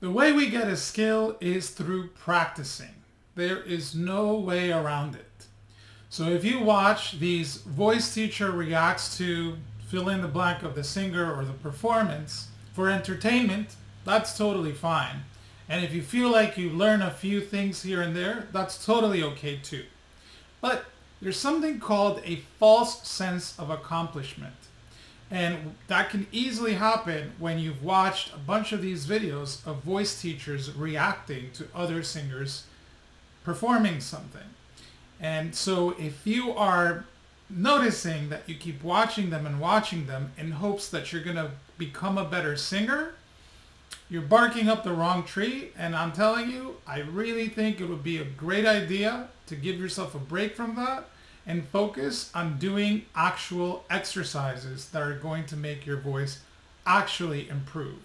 The way we get a skill is through practicing. There is no way around it. So if you watch these voice teacher reacts to fill in the blank of the singer or the performance for entertainment, that's totally fine. And if you feel like you learn a few things here and there, that's totally okay too. But there's something called a false sense of accomplishment. And that can easily happen when you've watched a bunch of these videos of voice teachers reacting to other singers performing something. And so if you are noticing that you keep watching them in hopes that you're going to become a better singer, you're barking up the wrong tree. And I'm telling you, I really think it would be a great idea to give yourself a break from that and focus on doing actual exercises that are going to make your voice actually improve.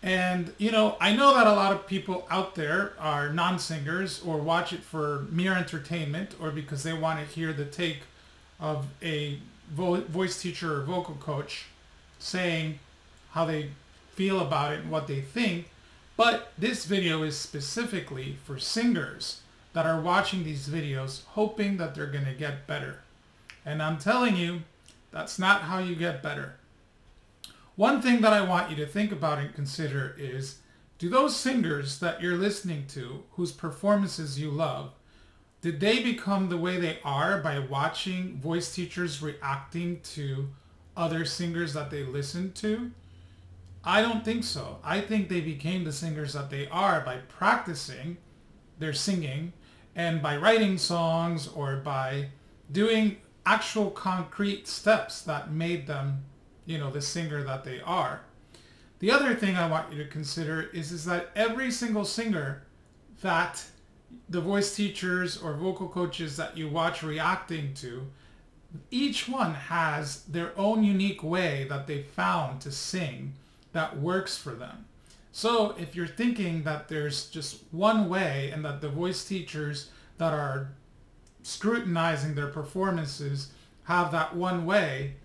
And, you know, I know that a lot of people out there are non-singers or watch it for mere entertainment or because they want to hear the take of a voice teacher or vocal coach saying how they feel about it and what they think. But this video is specifically for singers that are watching these videos hoping that they're going to get better. And I'm telling you, that's not how you get better. One thing that I want you to think about and consider is, do those singers that you're listening to, whose performances you love, did they become the way they are by watching voice teachers reacting to other singers that they listened to? I don't think so. I think they became the singers that they are by practicing their singing and by writing songs or by doing actual concrete steps that made them, you know, the singer that they are. The other thing I want you to consider is that every single singer that the voice teachers or vocal coaches that you watch reacting to, each one has their own unique way that they found to sing that works for them. So if you're thinking that there's just one way and that the voice teachers that are scrutinizing their performances have that one way,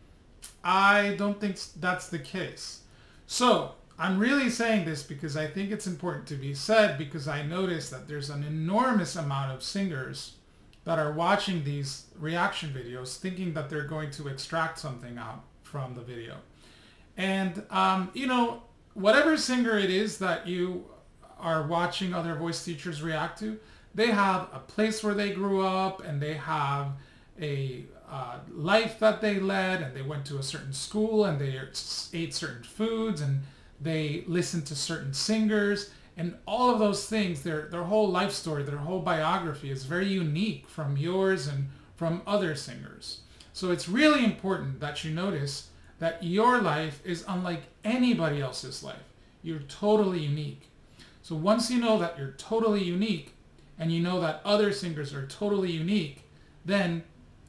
I don't think that's the case. So I'm really saying this because I think it's important to be said, because I notice that there's an enormous amount of singers that are watching these reaction videos thinking that they're going to extract something out from the video. And, you know, whatever singer it is that you are watching other voice teachers react to, they have a place where they grew up and they have a life that they led, and they went to a certain school and they ate certain foods and they listened to certain singers, and all of those things, their whole life story, their whole biography is very unique from yours and from other singers. So it's really important that you notice that your life is unlike anybody else's life. You're totally unique. So once you know that you're totally unique and you know that other singers are totally unique, then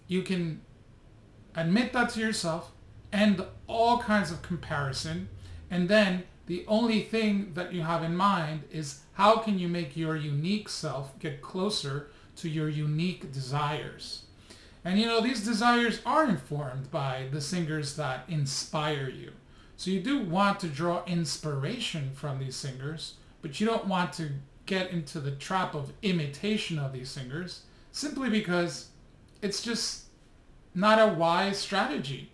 you can admit that to yourself, end all kinds of comparison, and then the only thing that you have in mind is how can you make your unique self get closer to your unique desires. And you know, these desires are informed by the singers that inspire you. So you do want to draw inspiration from these singers, but you don't want to get into the trap of imitation of these singers simply because it's just not a wise strategy.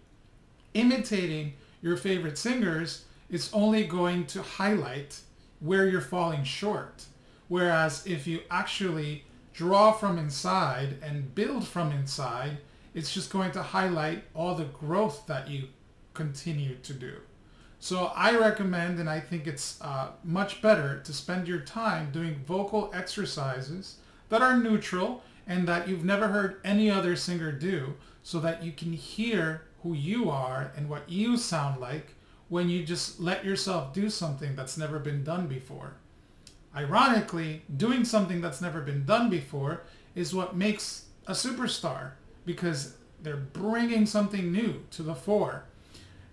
Imitating your favorite singers is only going to highlight where you're falling short. Whereas if you actually draw from inside and build from inside, it's just going to highlight all the growth that you continue to do. So I recommend, and I think it's much better to spend your time doing vocal exercises that are neutral and that you've never heard any other singer do, so that you can hear who you are and what you sound like when you just let yourself do something that's never been done before. Ironically, doing something that's never been done before is what makes a superstar, because they're bringing something new to the fore.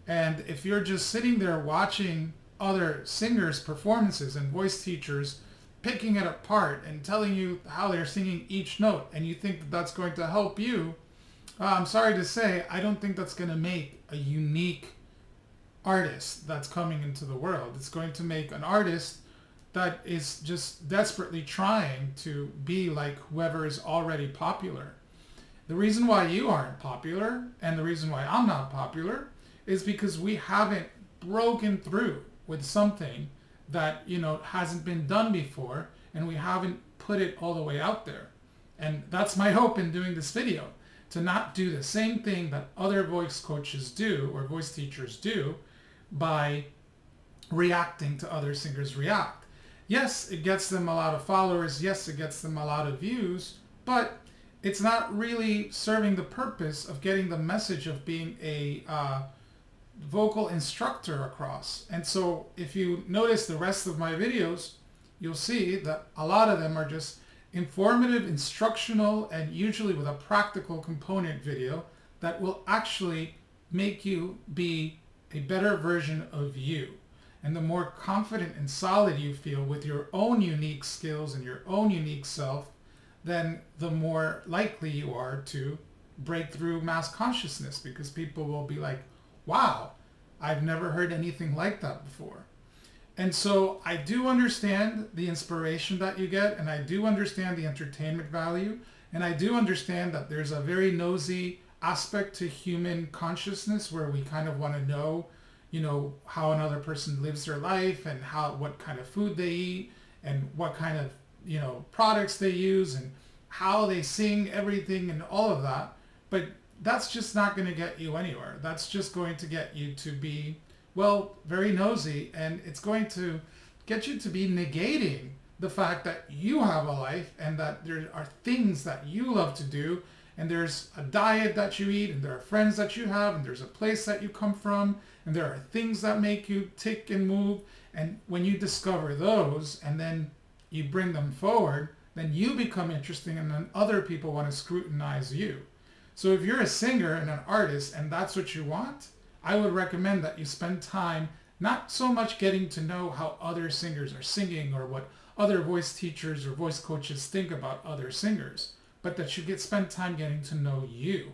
And if you're just sitting there watching other singers' performances and voice teachers picking it apart and telling you how they're singing each note, and you think that that's going to help you, I'm sorry to say, I don't think that's going to make a unique artist that's coming into the world. It's going to make an artist that is just desperately trying to be like whoever is already popular. The reason why you aren't popular and the reason why I'm not popular is because we haven't broken through with something that, you know, hasn't been done before, and we haven't put it all the way out there. And that's my hope in doing this video, to not do the same thing that other voice coaches do or voice teachers do by reacting to other singers react. Yes, it gets them a lot of followers. Yes, it gets them a lot of views, but it's not really serving the purpose of getting the message of being a vocal instructor across. And so if you notice the rest of my videos, you'll see that a lot of them are just informative, instructional, and usually with a practical component video that will actually make you be a better version of you. And the more confident and solid you feel with your own unique skills and your own unique self, then the more likely you are to break through mass consciousness, because people will be like, wow, I've never heard anything like that before. And so I do understand the inspiration that you get, and I do understand the entertainment value, and I do understand that there's a very nosy aspect to human consciousness where we kind of want to know, you know, how another person lives their life and what kind of food they eat and what kind of, you know, products they use and how they sing, everything and all of that. But that's just not going to get you anywhere. That's just going to get you to be, well, very nosy, and it's going to get you to be negating the fact that you have a life and that there are things that you love to do, and there's a diet that you eat, and there are friends that you have, and there's a place that you come from, and there are things that make you tick and move. And when you discover those and then you bring them forward, then you become interesting, and then other people want to scrutinize you. So if you're a singer and an artist and that's what you want, I would recommend that you spend time not so much getting to know how other singers are singing or what other voice teachers or voice coaches think about other singers, but that you spend time getting to know you.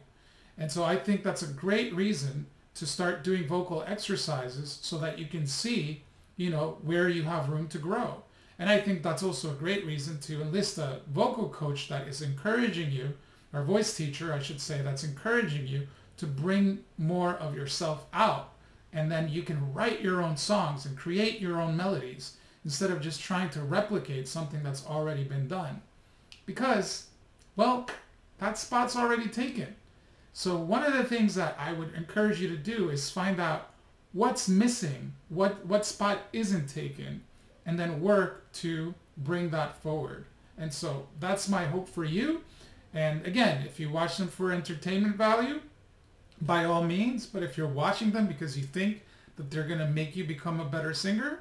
And so I think that's a great reason to start doing vocal exercises so that you can see, you know, where you have room to grow. And I think that's also a great reason to enlist a vocal coach that is encouraging you, or voice teacher, I should say, that's encouraging you to bring more of yourself out. And then you can write your own songs and create your own melodies instead of just trying to replicate something that's already been done. Because, well, that spot's already taken. So one of the things that I would encourage you to do is find out what's missing, what spot isn't taken, and then work to bring that forward. And so that's my hope for you. And again, if you watch them for entertainment value, by all means. But if you're watching them because you think that they're going to make you become a better singer,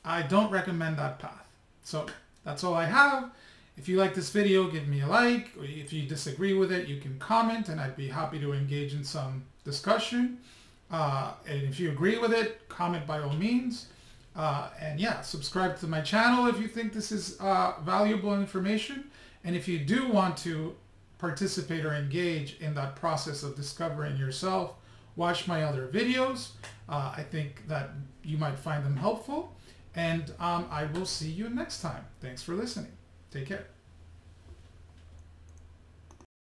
I don't recommend that path. So that's all I have. If you like this video, give me a like. Or if you disagree with it, you can comment, and I'd be happy to engage in some discussion. And if you agree with it, comment by all means. And yeah, subscribe to my channel if you think this is valuable information. And if you do want to participate or engage in that process of discovering yourself, watch my other videos. I think that you might find them helpful. And I will see you next time. Thanks for listening. Take care.